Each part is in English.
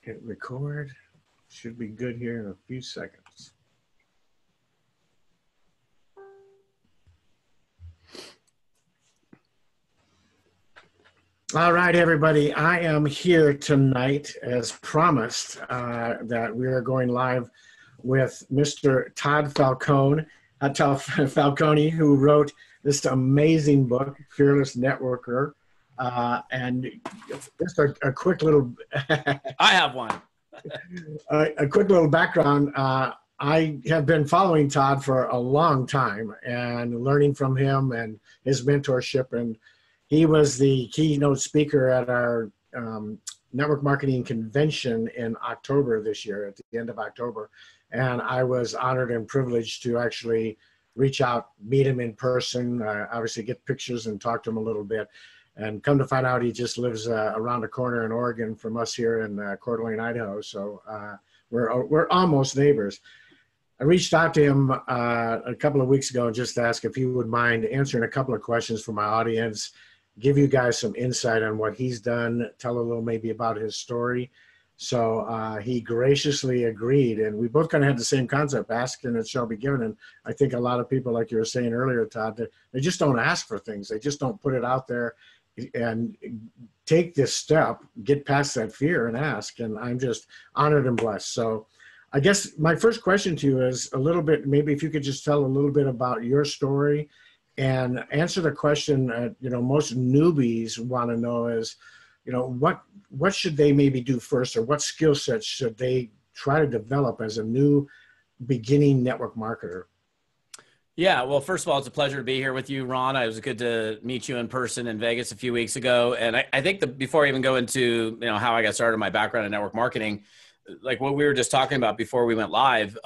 Hit record. Should be good here in a few seconds. All right, everybody. I am here tonight, as promised, that we are going live with Mr. Todd Falcone, who wrote this amazing book, Fearless Networker. And just a quick little... I have one. A quick little background. I have been following Todd for a long time and learning from him and his mentorship. And he was the keynote speaker at our network marketing convention in October this year, at the end of October. And I was honored and privileged to actually reach out, meet him in person, obviously get pictures and talk to him a little bit. And come to find out, he just lives around the corner in Oregon from us here in Coeur d'Alene, Idaho. So we're almost neighbors. I reached out to him a couple of weeks ago and just asked if he would mind answering a couple of questions for my audience, give you guys some insight on what he's done, tell a little maybe about his story. So he graciously agreed, and we both kind of had the same concept, ask and it shall be given. And I think a lot of people, like you were saying earlier, Todd, they just don't ask for things. They just don't put it out there and take this step, get past that fear and ask. And I'm just honored and blessed. So I guess my first question to you is a little bit, maybe if you could just tell a little bit about your story and answer the question, most newbies want to know is, what should they maybe do first, or what skill sets should they try to develop as a new beginning network marketer? Yeah, well, first of all, it's a pleasure to be here with you, Ron. It was good to meet you in person in Vegas a few weeks ago. And I think that before I even go into how I got started, my background in network marketing, like what we were just talking about before we went live,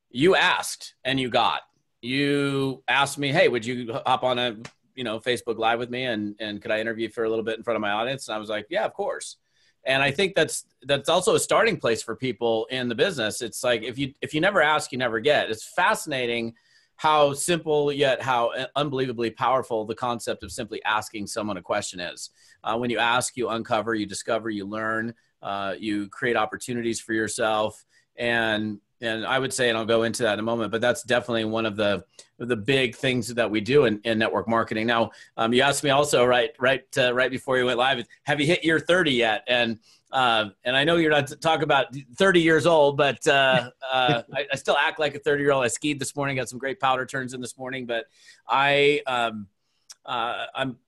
you asked and you got. You asked me, hey, would you hop on a Facebook Live with me and could I interview for a little bit in front of my audience? And I was like, yeah, of course. And I think that's also a starting place for people in the business. It's like if you never ask, you never get. It's fascinating how simple yet how unbelievably powerful the concept of simply asking someone a question is. When you ask, you uncover, you discover, you learn, you create opportunities for yourself. And I would say, and I'll go into that in a moment, but that's definitely one of the big things that we do in network marketing. Now, you asked me also right before you went live, have you hit year 30 yet? And I know you're not talking about 30 years old, but I still act like a 30-year-old. I skied this morning, got some great powder turns in this morning, but I'm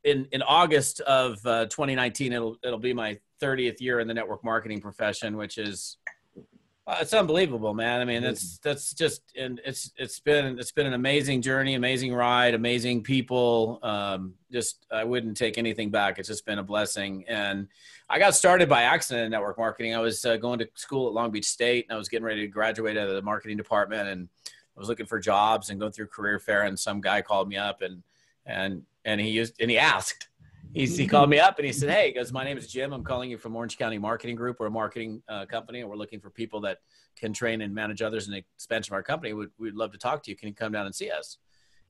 in August of 2019. It'll be my 30th year in the network marketing profession, which is it's unbelievable, man. I mean, that's just, and it's been an amazing journey, amazing ride, amazing people. I wouldn't take anything back. It's just been a blessing. And I got started by accident in network marketing. I was going to school at Long Beach State, and I was getting ready to graduate out of the marketing department, and I was looking for jobs and going through career fair, and some guy called me up and he asked. He called me up and he said, hey, he goes, my name is Jim. I'm calling you from Orange County Marketing Group. We're a marketing company, and we're looking for people that can train and manage others in the expansion of our company. We'd love to talk to you. Can you come down and see us?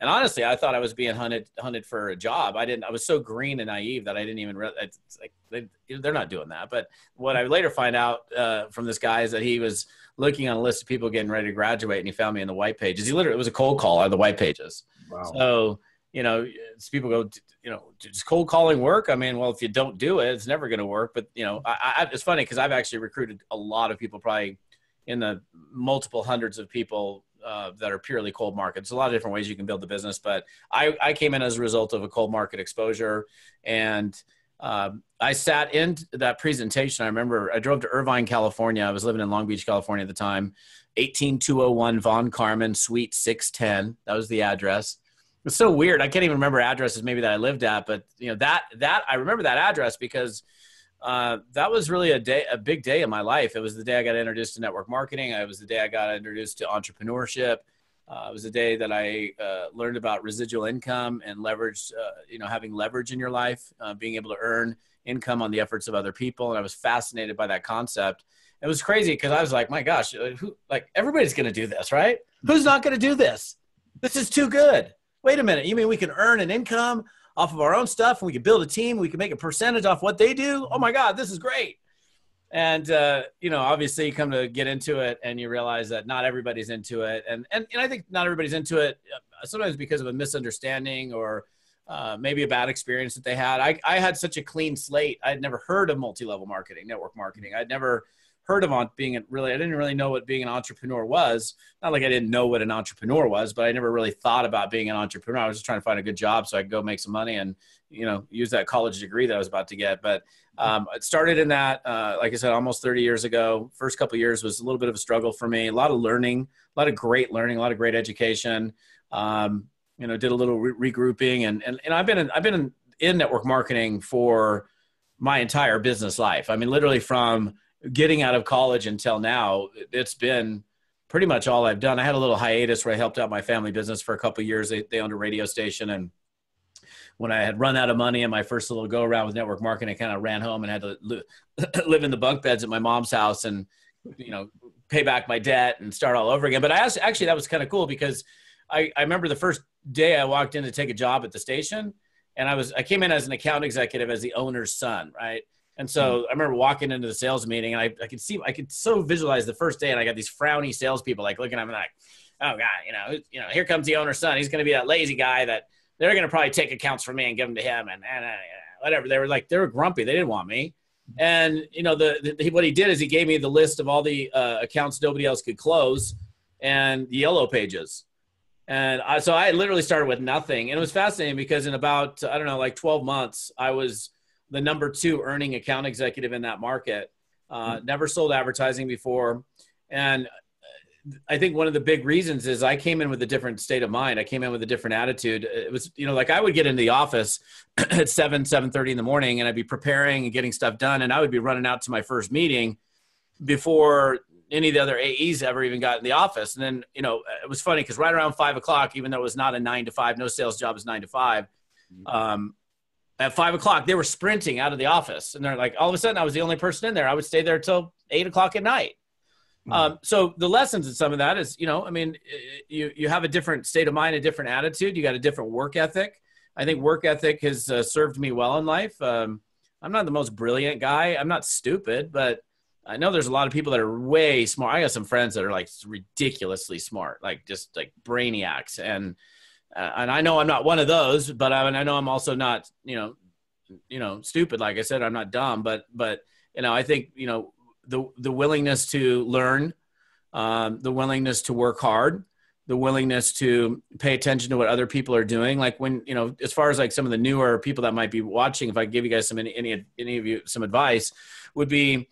And honestly, I thought I was being hunted for a job. I was so green and naive that I didn't even realize, it's like they're not doing that. But what I later find out from this guy is that he was looking on a list of people getting ready to graduate, and he found me in the white pages. It was a cold call on the white pages. Wow. So, people go, does cold calling work? I mean, well, if you don't do it, it's never going to work. But, it's funny because I've actually recruited a lot of people, probably in the multiple hundreds of people that are purely cold markets. A lot of different ways you can build the business. But I came in as a result of a cold market exposure. And I sat in that presentation. I remember I drove to Irvine, California. I was living in Long Beach, California at the time. 18201 Von Carmen, Suite 610. That was the address. It's so weird. I can't even remember addresses maybe that I lived at, but that I remember that address because that was really a big day in my life. It was the day I got introduced to network marketing. It was the day I got introduced to entrepreneurship. It was the day that I learned about residual income and leverage, having leverage in your life, being able to earn income on the efforts of other people. And I was fascinated by that concept. It was crazy because I was like, my gosh, everybody's going to do this, right? Who's not going to do this? This is too good. Wait a minute. You mean we can earn an income off of our own stuff and we can build a team? We can make a percentage off what they do? Oh my God, this is great. And, obviously you come to get into it and you realize that not everybody's into it. And I think not everybody's into it sometimes because of a misunderstanding or maybe a bad experience that they had. I had such a clean slate. I'd never heard of multi-level marketing, network marketing. I'd never heard of I didn't really know what being an entrepreneur was. Not like I didn't know what an entrepreneur was, but I never really thought about being an entrepreneur. I was just trying to find a good job so I could go make some money and, use that college degree that I was about to get. But it started in that, like I said, almost 30 years ago. First couple of years was a little bit of a struggle for me. A lot of learning, a lot of great learning, a lot of great education. Did a little regrouping, and I've been in network marketing for my entire business life. I mean, literally from getting out of college until now, it's been pretty much all I've done. I had a little hiatus where I helped out my family business for a couple of years. They owned a radio station, and when I had run out of money in my first little go around with network marketing, I kind of ran home and had to live in the bunk beds at my mom's house and, pay back my debt and start all over again. But actually that was kind of cool because I remember the first day I walked in to take a job at the station, and I came in as an account executive as the owner's son. Right. And so I remember walking into the sales meeting, and I could so visualize the first day, and I got these frowny salespeople like looking at me like, oh God, here comes the owner's son. He's going to be that lazy guy that they're going to probably take accounts from me and give them to him and whatever. They were grumpy. They didn't want me. And, what he did is he gave me the list of all the accounts nobody else could close and the yellow pages. And so I literally started with nothing. And it was fascinating because in about, 12 months, I was the number 2 earning account executive in that market. Never sold advertising before. And I think one of the big reasons is I came in with a different state of mind. I came in with a different attitude. It was, like I would get into the office at 7:30 in the morning, and I'd be preparing and getting stuff done. And I would be running out to my first meeting before any of the other AEs ever even got in the office. And then, it was funny because right around 5 o'clock, even though it was not a 9 to 5, no sales job is 9 to 5. At 5 o'clock, they were sprinting out of the office, and they're like, all of a sudden I was the only person in there. I would stay there till 8 o'clock at night. So the lessons in some of that is, you have a different state of mind, a different attitude. You got a different work ethic. I think work ethic has served me well in life. I'm not the most brilliant guy. I'm not stupid, but I know there's a lot of people that are way smart. I got some friends that are like ridiculously smart, like just like brainiacs. And I know I'm not one of those, but I know I'm also not, stupid. Like I said, I'm not dumb, but I think, the willingness to learn, the willingness to work hard, the willingness to pay attention to what other people are doing. Like when, as far as like some of the newer people that might be watching, if I give you guys any of you some advice, would be,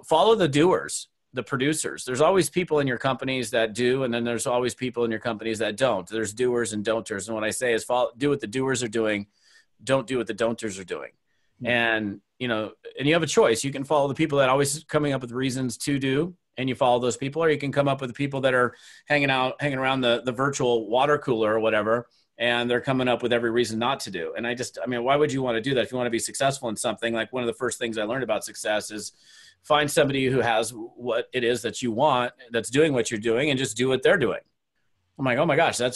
follow the doers, the producers. There's always people in your companies that do, and then there's always people in your companies that don't. There's doers and don'ters. And what I say is do what the doers are doing. Don't do what the don'ters are doing. And, and you have a choice. You can follow the people that are always coming up with reasons to do, and you follow those people, or you can come up with the people that are hanging around the virtual water cooler or whatever, and they're coming up with every reason not to do. And why would you want to do that? If you want to be successful in something, like one of the first things I learned about success is find somebody who has what it is that you want, that's doing what you're doing, and just do what they're doing. I'm like, oh my gosh, that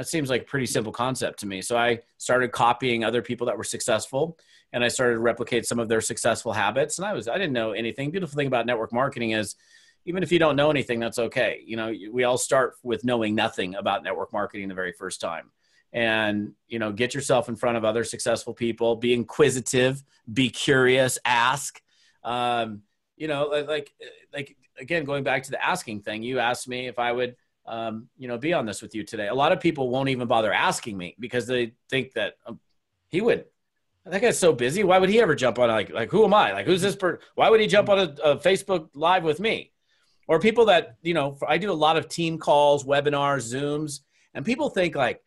seems like a pretty simple concept to me. So I started copying other people that were successful, and I started to replicate some of their successful habits. And I didn't know anything. Beautiful thing about network marketing is even if you don't know anything, that's okay. We all start with knowing nothing about network marketing the very first time. And, get yourself in front of other successful people, be inquisitive, be curious, ask, again, going back to the asking thing, you asked me if I would, be on this with you today. A lot of people won't even bother asking me because they think that he would. That guy's so busy. Why would he ever jump on like who am I? Like, who's this person? Why would he jump on a Facebook Live with me? Or people that, I do a lot of team calls, webinars, Zooms, and people think like,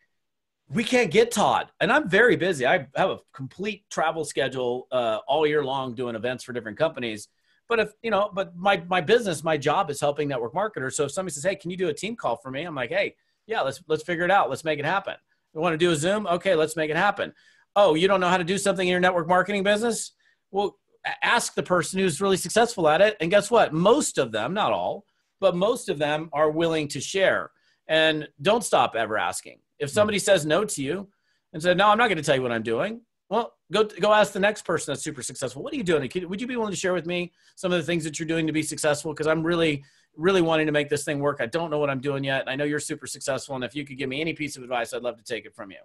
we can't get Todd. And I'm very busy. I have a complete travel schedule all year long doing events for different companies. But my business, my job is helping network marketers. So if somebody says, hey, can you do a team call for me? I'm like, hey, yeah, let's figure it out. Let's make it happen. You want to do a Zoom? Okay, let's make it happen. Oh, you don't know how to do something in your network marketing business? Well, ask the person who's really successful at it. And guess what? Most of them, not all, but most of them are willing to share. And don't stop ever asking. If somebody says no to you and said, no, I'm not going to tell you what I'm doing, Well, go ask the next person that's super successful. What are you doing? Would you be willing to share with me some of the things that you're doing to be successful? Because I'm really, really wanting to make this thing work. I don't know what I'm doing yet. I know you're super successful. And if you could give me any piece of advice, I'd love to take it from you.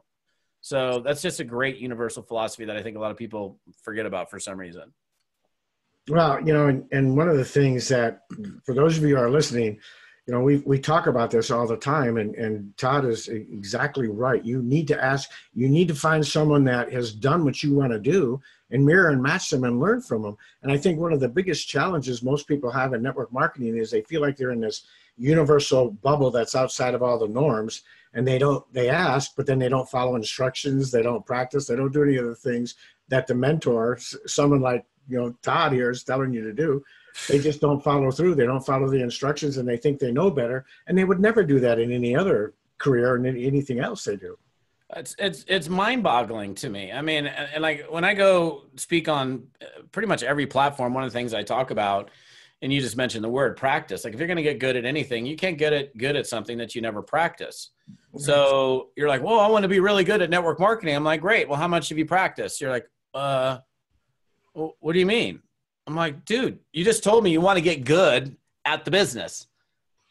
So that's just a great universal philosophy that I think a lot of people forget about for some reason. Well, and one of the things that, for those of you who are listening, we talk about this all the time, and Todd is exactly right. You need to ask, you need to find someone that has done what you want to do and mirror and match them and learn from them. And I think one of the biggest challenges most people have in network marketing is they feel like they're in this universal bubble that's outside of all the norms, and they ask, but then they don't follow instructions, they don't practice, they don't do any of the things that the mentor, someone like Todd here, is telling you to do. They just don't follow through. They don't follow the instructions, and they think they know better. And they would never do that in any other career and anything else they do. It's mind-boggling to me. I mean, and like when I go speak on pretty much every platform, one of the things I talk about, and you just mentioned the word practice. Like if you're going to get good at anything, you can't get good at something that you never practice. So you're like, well, I want to be really good at network marketing. I'm like, great. Well, how much have you practiced? You're like, what do you mean? I'm like, dude, you just told me you want to get good at the business.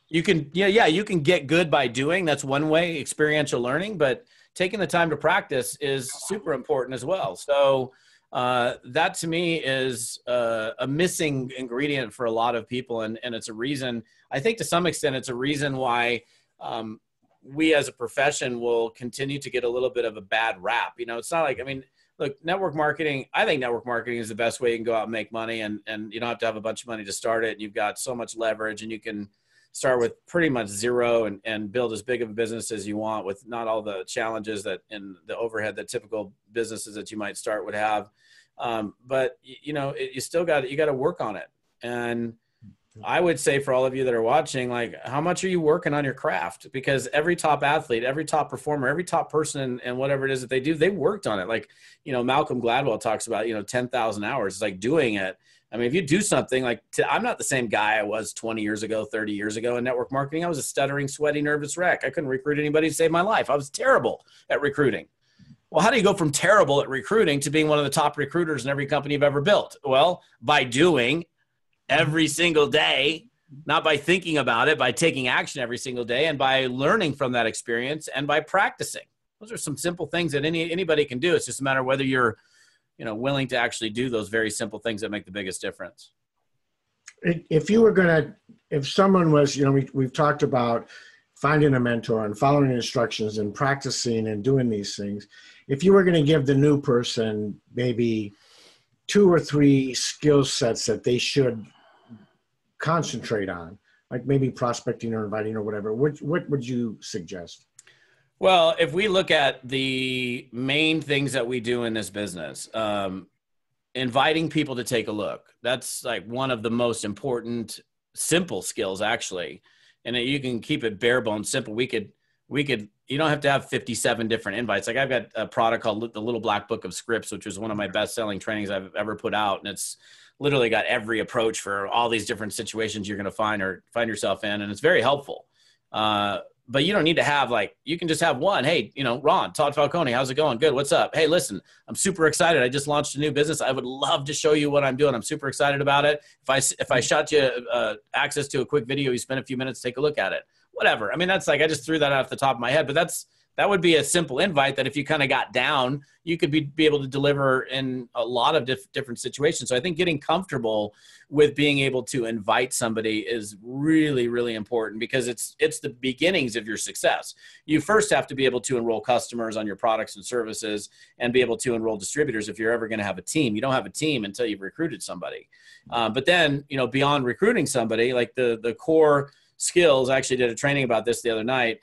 You can, you can get good by doing. That's one way, experiential learning, but taking the time to practice is super important as well. So that to me is a missing ingredient for a lot of people. And it's a reason, I think to some extent, it's a reason why we as a profession will continue to get a little bit of a bad rap. It's not like, look, network marketing, I think network marketing is the best way you can go out and make money, and you don't have to have a bunch of money to start it. And you've got so much leverage, and you can start with pretty much zero and build as big of a business as you want with not all the challenges that in the overhead that typical businesses that you might start would have. But you still got to work on it. And I would say for all of you that are watching, like, how much are you working on your craft? Because every top athlete, every top performer, every top person and whatever it is that they do, they worked on it. Like, Malcolm Gladwell talks about, 10,000 hours. It's like doing it. I mean, if you do something like, I'm not the same guy I was 20 years ago, 30 years ago in network marketing. I was a stuttering, sweaty, nervous wreck. I couldn't recruit anybody to save my life. I was terrible at recruiting. Well, how do you go from terrible at recruiting to being one of the top recruiters in every company you've ever built? Well, by doing every single day, not by thinking about it, by taking action every single day, and by learning from that experience and by practicing. Those are some simple things that anybody can do. It's just a matter of whether you're, willing to actually do those very simple things that make the biggest difference. If someone was, we've talked about finding a mentor and following instructions and practicing and doing these things. If you were going to give the new person maybe 2 or 3 skill sets that they should concentrate on, like maybe prospecting or inviting or whatever, what would you suggest? Well, if we look at the main things that we do in this business, inviting people to take a look, that's like one of the most important, simple skills actually. And you can keep it bare bones simple. We could, you don't have to have 57 different invites. Like I've got a product called the Little Black Book of Scripts, which was one of my best selling trainings I've ever put out. And it's literally got every approach for all these different situations you're going to find yourself in. And it's very helpful. But you don't need to have you can just have one. Hey, Ron, Todd Falcome, how's it going? Good. What's up? Hey, listen, I'm super excited. I just launched a new business. I would love to show you what I'm doing. I'm super excited about it. If I shot you access to a quick video, you spend a few minutes, take a look at it. Whatever. I mean, that's I just threw that off the top of my head, but that would be a simple invite that if you kind of got down, you could be able to deliver in a lot of different situations. So I think getting comfortable with being able to invite somebody is really, really important because it's the beginnings of your success. You first have to be able to enroll customers on your products and services and be able to enroll distributors if you're ever going to have a team. You don't have a team until you've recruited somebody. But then, beyond recruiting somebody, like the core skills, I actually did a training about this the other night.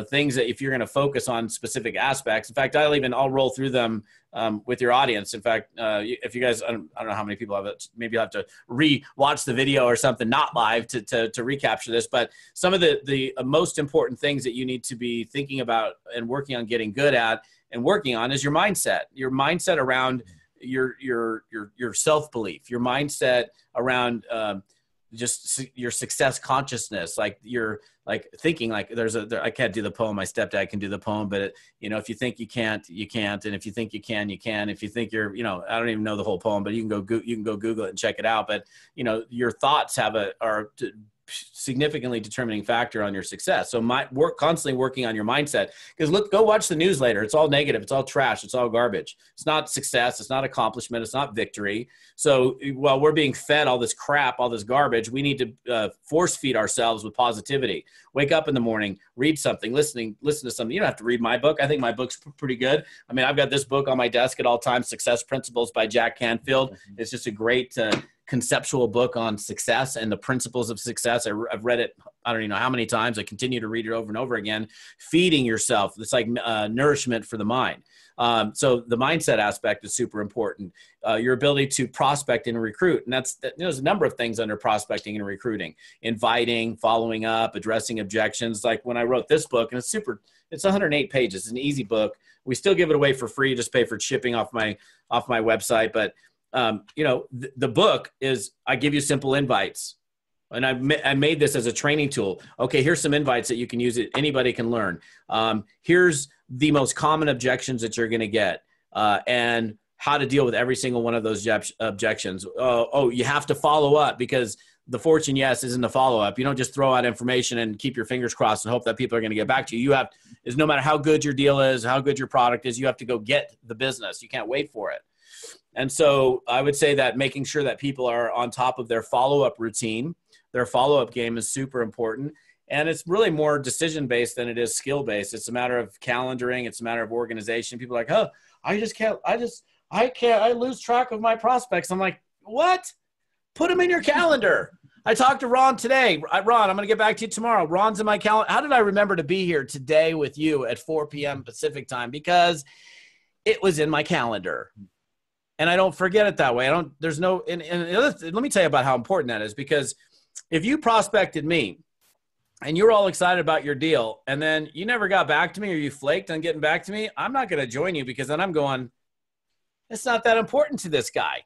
Things that if you're going to focus on specific aspects, in fact, I'll roll through them with your audience. In fact, if you guys, I don't know how many people have it, maybe you'll have to re-watch the video or something, not live to recapture this, but some of the most important things that you need to be thinking about and working on getting good at and working on is your mindset around your self-belief, your mindset around, your success consciousness, like you're like thinking like I can't do the poem. My stepdad can do the poem, but if you think you can't, you can't. And if you think you can, you can. If you think you're, I don't even know the whole poem, but you can go Google it and check it out. But your thoughts are significantly determining factor on your success. So constantly working on your mindset, because go watch the news later. It's all negative. It's all trash. It's all garbage. It's not success. It's not accomplishment. It's not victory. So while we're being fed all this crap, all this garbage, we need to force feed ourselves with positivity. Wake up in the morning, read something, listen to something. You don't have to read my book. I think my book's pretty good. I mean, I've got this book on my desk at all times, Success Principles by Jack Canfield. It's just a great conceptual book on success and the principles of success. I've read it, I don't even know how many times. I continue to read it over and over again. Feeding yourself, it's like nourishment for the mind. So the mindset aspect is super important. Your ability to prospect and recruit. And there's a number of things under prospecting and recruiting: inviting, following up, addressing objections. Like when I wrote this book, and it's 108 pages. It's an easy book. We still give it away for free. Just pay for shipping off my website. But the book is, I give you simple invites, and I made this as a training tool. Okay, here's some invites that you can use. Anybody can learn. Here's the most common objections that you're going to get, and how to deal with every single one of those objections. You have to follow up, because the fortune, yes, is in the follow-up. You don't just throw out information and keep your fingers crossed and hope that people are going to get back to you. No matter how good your deal is, how good your product is, you have to go get the business. You can't wait for it. And so I would say that making sure that people are on top of their follow-up routine, their follow-up game, is super important. And it's really more decision-based than it is skill-based. It's a matter of calendaring. It's a matter of organization. People are like, I lose track of my prospects. I'm like, what? Put them in your calendar. I talked to Ron today. Ron, I'm going to get back to you tomorrow. Ron's in my calendar. How did I remember to be here today with you at 4 p.m. Pacific time? Because it was in my calendar. And I don't forget it that way. Let me tell you about how important that is, because if you prospected me and you were all excited about your deal and then you never got back to me, or you flaked on getting back to me, I'm not going to join you, because then I'm going, it's not that important to this guy.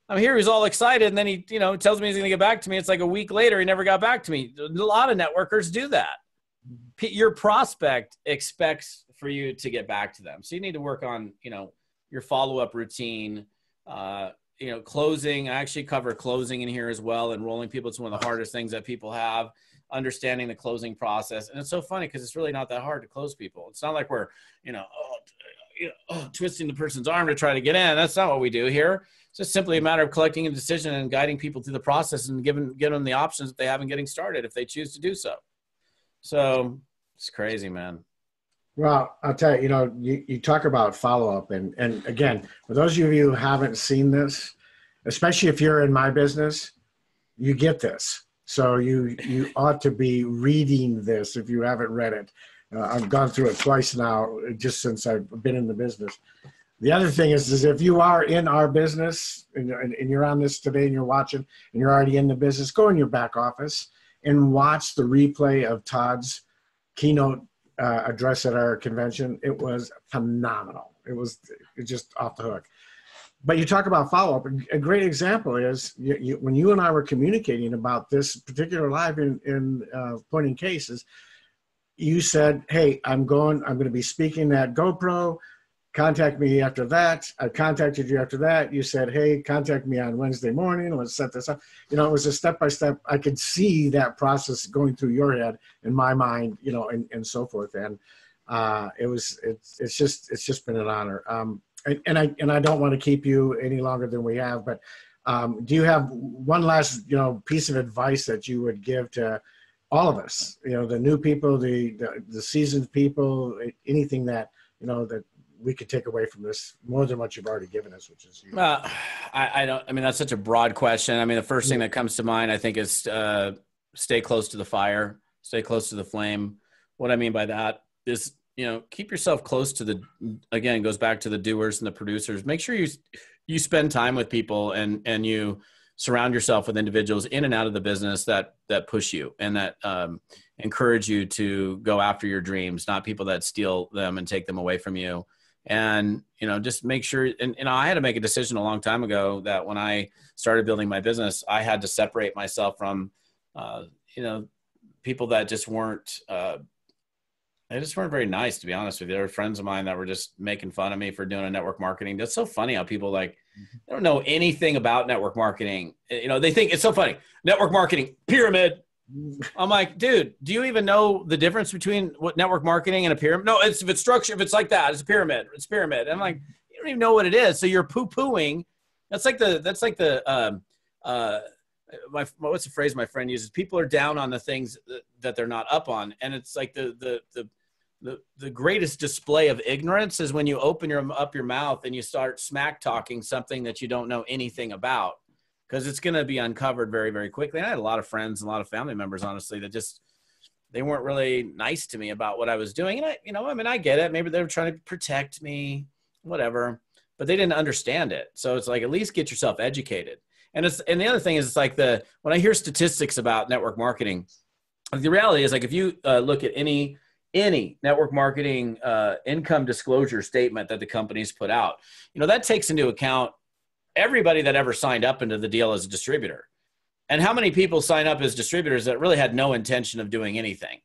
I'm here. He's all excited. And then he, tells me he's going to get back to me. It's like a week later, he never got back to me. A lot of networkers do that. Your prospect expects for you to get back to them. So you need to work on, your follow-up routine, closing. I actually cover closing in here as well. Enrolling people. It's one of the hardest things that people have, understanding the closing process. And it's so funny, because it's really not that hard to close people. It's not like we're, twisting the person's arm to try to get in. That's not what we do here. It's just simply a matter of collecting a decision and guiding people through the process and giving them the options that they have in getting started if they choose to do so. So it's crazy, man. Well, I'll tell you, you talk about follow-up, and again, for those of you who haven't seen this, especially if you're in my business, you get this. So you ought to be reading this if you haven't read it. I've gone through it twice now, just since I've been in the business. The other thing is if you are in our business and you're on this today and you're watching and you're already in the business, go in your back office and watch the replay of Todd's keynote address at our convention. It was phenomenal. It was just off the hook. But you talk about follow-up. A great example is when you and I were communicating about this particular live in point in cases, you said, hey, I'm going to be speaking at GoPro. Contact me after that. I contacted you after that. You said, hey, contact me on Wednesday morning. Let's set this up. It was a step-by-step. I could see that process going through your head, in my mind, and so forth. And it's just been an honor. And I don't want to keep you any longer than we have, but do you have one last, piece of advice that you would give to all of us, the new people, the seasoned people, anything that, that we could take away from this more than what you've already given us, which is huge? That's such a broad question. The first thing that comes to mind, I think, is stay close to the fire, stay close to the flame. What I mean by that is, keep yourself close to again, it goes back to the doers and the producers. Make sure you spend time with people and you surround yourself with individuals in and out of the business that push you and that encourage you to go after your dreams, not people that steal them and take them away from you. And, just make sure, and, I had to make a decision a long time ago that when I started building my business, I had to separate myself from, people that just weren't, they just weren't very nice, to be honest with you. There were friends of mine that were just making fun of me for doing a network marketing. That's so funny how people they don't know anything about network marketing. They think it's so funny. Network marketing, pyramid. I'm like, dude, do you even know the difference between what network marketing and a pyramid? No, if it's structure, if it's like that, it's a pyramid. It's a pyramid. I'm like, you don't even know what it is. So you're poo-pooing. That's like the what's the phrase my friend uses? People are down on the things that they're not up on. And it's like the greatest display of ignorance is when you open up your mouth and you start smack talking something that you don't know anything about. Because it's going to be uncovered very, very quickly. And I had a lot of friends and a lot of family members, honestly, that they weren't really nice to me about what I was doing. And I get it. Maybe they were trying to protect me, whatever, but they didn't understand it. So it's like, at least get yourself educated. And the other thing is, it's like when I hear statistics about network marketing, the reality is, like, if you look at any network marketing income disclosure statement that the companies put out, that takes into account everybody that ever signed up into the deal as a distributor. And how many people sign up as distributors that really had no intention of doing anything?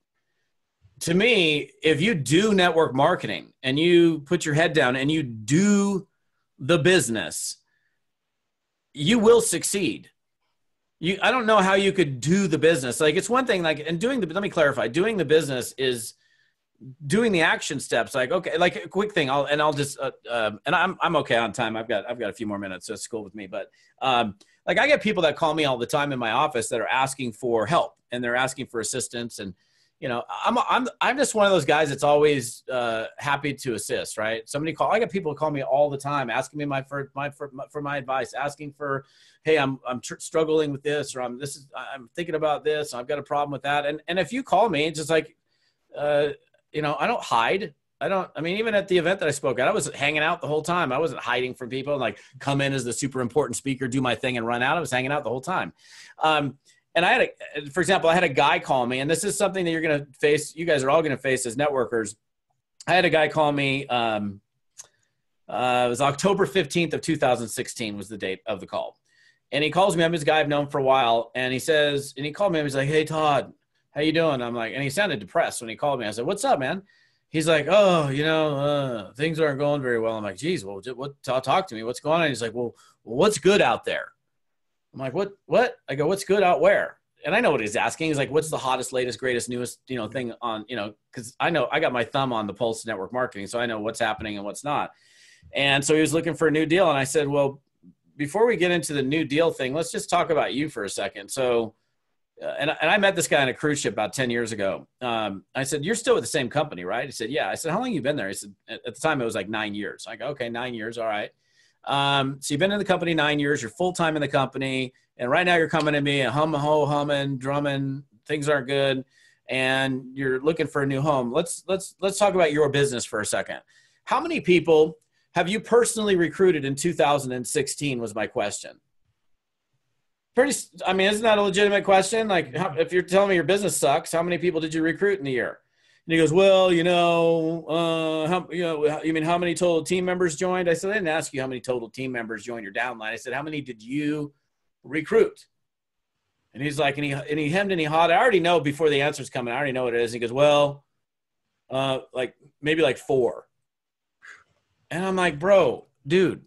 To me, if you do network marketing and you put your head down and you do the business, you will succeed. I don't know how you could do the business. Like, it's one thing, like, and let me clarify, doing the business is doing the action steps. Like, okay, like a quick thing. I'll just, and I'm okay on time. I've got a few more minutes, so it's cool with me. But like, I get people that call me all the time in my office that are asking for help and they're asking for assistance. And, I'm just one of those guys that's always happy to assist, right? I get people call me all the time, asking me for my advice, asking for, hey, I'm struggling with this, or I'm thinking about this. I've got a problem with that. And if you call me, it's just like, I don't hide. Even at the event that I spoke at, I was hanging out the whole time. I wasn't hiding from people and like come in as the super important speaker, do my thing and run out. I was hanging out the whole time. And for example, I had a guy call me, and this is something that you're going to face. You guys are all going to face as networkers. I had a guy call me. It was October 15th of 2016 was the date of the call. And he calls me. I'm this guy I've known for a while. And he called me and he's like, hey, Todd, how you doing? I'm like, and he sounded depressed when he called me. I said, what's up, man? He's like, oh, things aren't going very well. I'm like, geez, well, talk to me. What's going on? He's like, well, what's good out there? I'm like, what? I go, what's good out where? And I know what he's asking. He's like, what's the hottest, latest, greatest, newest, thing on, because I know I got my thumb on the pulse of network marketing. So I know what's happening and what's not. And so he was looking for a new deal. And I said, well, before we get into the new deal thing, let's just talk about you for a second. So, and I met this guy on a cruise ship about 10 years ago. I said, you're still with the same company, right? He said, yeah. I said, how long have you been there? He said, at the time it was like 9 years. I go, okay, 9 years. All right. So you've been in the company 9 years, you're full-time in the company. And right now you're coming to me humming, drumming, things aren't good. And you're looking for a new home. Let's talk about your business for a second. How many people have you personally recruited in 2016 was my question. Isn't that a legitimate question? Like, if you're telling me your business sucks, how many people did you recruit in a year? And he goes, well, you mean how many total team members joined? I said, I didn't ask you how many total team members joined your downline. I said, how many did you recruit? And he's like, and he hemmed and he hawed. I already know before the answer's coming. I already know what it is. He goes, well, maybe like 4. And I'm like, bro, dude,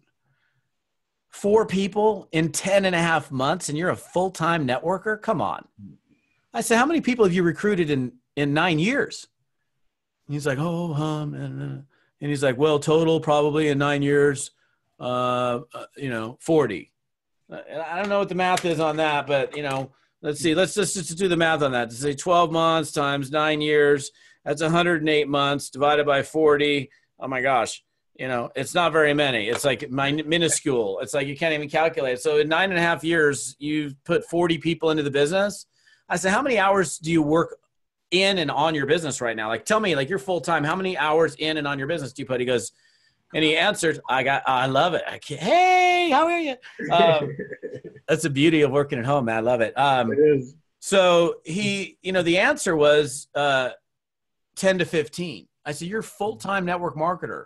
4 people in 10.5 months and you're a full-time networker? Come on. I said, how many people have you recruited in 9 years? And he's like, and he's like, well, total probably in 9 years, 40. And I don't know what the math is on that, but let's see, let's just do the math on that. To say 12 months times 9 years, that's 108 months divided by 40. Oh my gosh. It's not very many. It's like minuscule. It's like you can't even calculate. So in 9.5 years, you've put 40 people into the business. I said, how many hours do you work in and on your business right now? Like, tell me, like, you're full-time. How many hours in and on your business do you put? He goes, and he answered, I love it. Hey, how are you? That's the beauty of working at home, man. I love it. It is. So the answer was 10 to 15. I said, you're a full-time network marketer.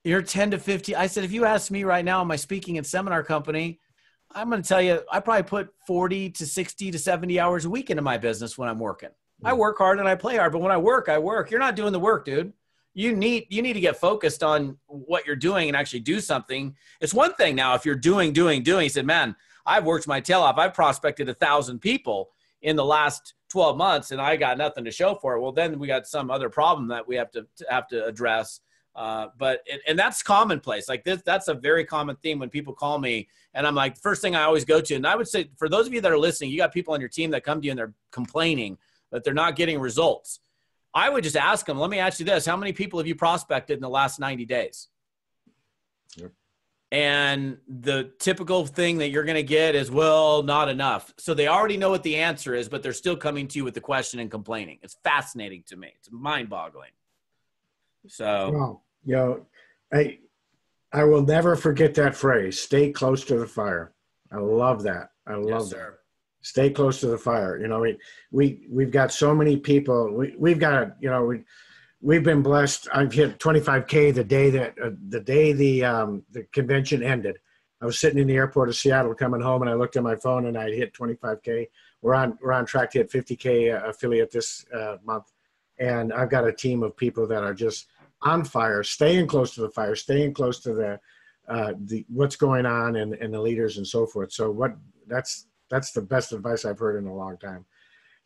You're 10 to 15. I said, if you ask me right now, am I speaking and seminar company? I'm going to tell you, I probably put 40 to 60 to 70 hours a week into my business when I'm working. I work hard and I play hard, but when I work, I work. You're not doing the work, dude. You need to get focused on what you're doing and actually do something. It's one thing now if you're doing. He said, man, I've worked my tail off. I've prospected 1,000 people in the last 12 months and I got nothing to show for it. Well, then we got some other problem that we have to address. But that's commonplace. Like this, that's a very common theme when people call me and I'm like, first thing I always go to, and I would say for those of you that are listening, you got people on your team that come to you and they're complaining that they're not getting results. I would just ask them, let me ask you this. How many people have you prospected in the last 90 days? Yep. And the typical thing that you're going to get is, well, not enough. So they already know what the answer is, but they're still coming to you with the question and complaining. It's fascinating to me. It's mind boggling. So, well, I will never forget that phrase, stay close to the fire. I love that. I love that. Stay close to the fire. You know, we've got so many people. We've got, you know, we've been blessed. I've hit 25K the day the convention ended. I was sitting in the airport of Seattle coming home, and I looked at my phone, and I hit 25K. We're on track to hit 50K affiliate this month, and I've got a team of people that are just on fire, staying close to the fire, staying close to the what's going on and the leaders and so forth. So that's the best advice I've heard in a long time.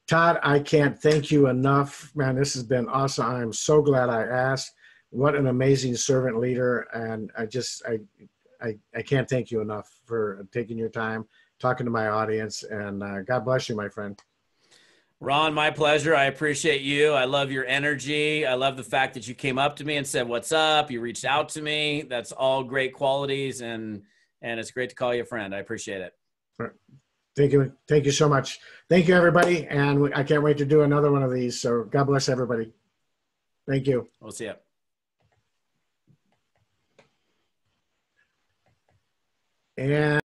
Todd, I can't thank you enough, man. This has been awesome. I'm so glad I asked. What an amazing servant leader. And I can't thank you enough for taking your time, talking to my audience, and God bless you, my friend. Ron, my pleasure. I appreciate you. I love your energy. I love the fact that you came up to me and said, what's up? You reached out to me. That's all great qualities. And it's great to call you a friend. I appreciate it. Thank you. Thank you so much. Thank you, everybody. And I can't wait to do another one of these. So God bless everybody. Thank you. We'll see you. And